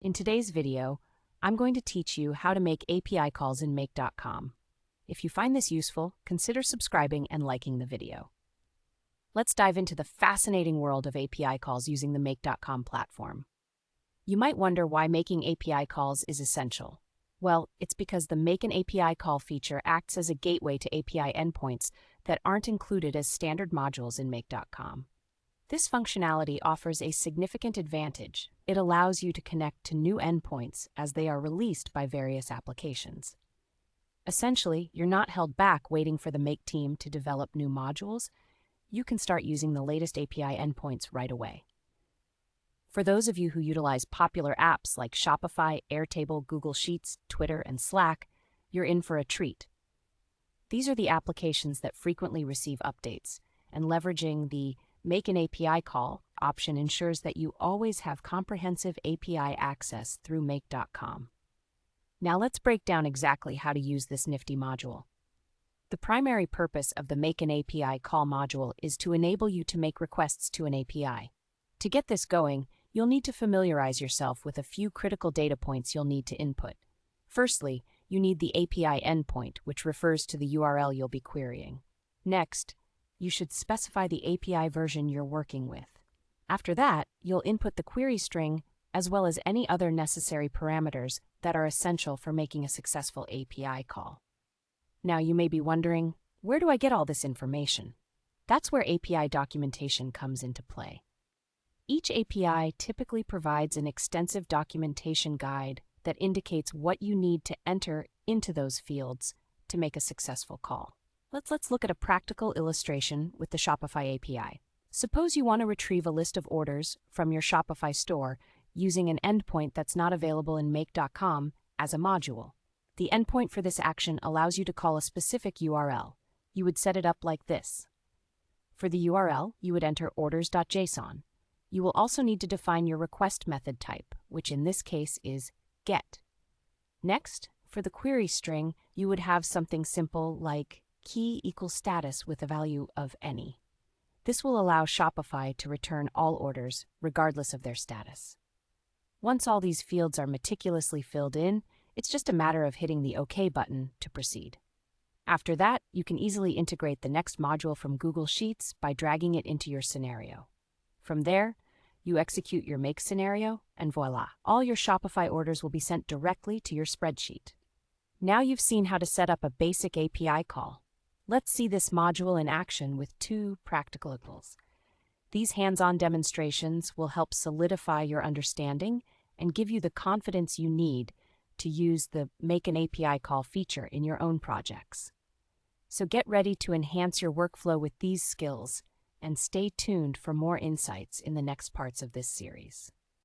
In today's video, I'm going to teach you how to make API calls in make.com. If you find this useful, consider subscribing and liking the video. Let's dive into the fascinating world of API calls using the make.com platform. You might wonder why making API calls is essential. Well, it's because the Make an API Call feature acts as a gateway to API endpoints that aren't included as standard modules in make.com. This functionality offers a significant advantage. It allows you to connect to new endpoints as they are released by various applications. Essentially, you're not held back waiting for the Make team to develop new modules. You can start using the latest API endpoints right away. For those of you who utilize popular apps like Shopify, Airtable, Google Sheets, Twitter, and Slack, you're in for a treat. These are the applications that frequently receive updates, and leveraging the Make an API Call option ensures that you always have comprehensive API access through make.com. Now let's break down exactly how to use this nifty module. The primary purpose of the Make an API Call module is to enable you to make requests to an API. To get this going, you'll need to familiarize yourself with a few critical data points you'll need to input. Firstly, you need the API endpoint, which refers to the URL you'll be querying. Next, you should specify the API version you're working with. After that, you'll input the query string as well as any other necessary parameters that are essential for making a successful API call. Now you may be wondering, where do I get all this information? That's where API documentation comes into play. Each API typically provides an extensive documentation guide that indicates what you need to enter into those fields to make a successful call. Let's look at a practical illustration with the Shopify API. Suppose you want to retrieve a list of orders from your Shopify store using an endpoint that's not available in make.com as a module. The endpoint for this action allows you to call a specific URL. You would set it up like this. For the URL, you would enter orders.json. You will also need to define your request method type, which in this case is GET. Next, for the query string, you would have something simple like key equals status with a value of any. This will allow Shopify to return all orders, regardless of their status. Once all these fields are meticulously filled in, it's just a matter of hitting the OK button to proceed. After that, you can easily integrate the next module from Google Sheets by dragging it into your scenario. From there, you execute your make scenario, and voila, all your Shopify orders will be sent directly to your spreadsheet. Now you've seen how to set up a basic API call. Let's see this module in action with two practical examples. These hands-on demonstrations will help solidify your understanding and give you the confidence you need to use the Make an API Call feature in your own projects. So get ready to enhance your workflow with these skills, and stay tuned for more insights in the next parts of this series.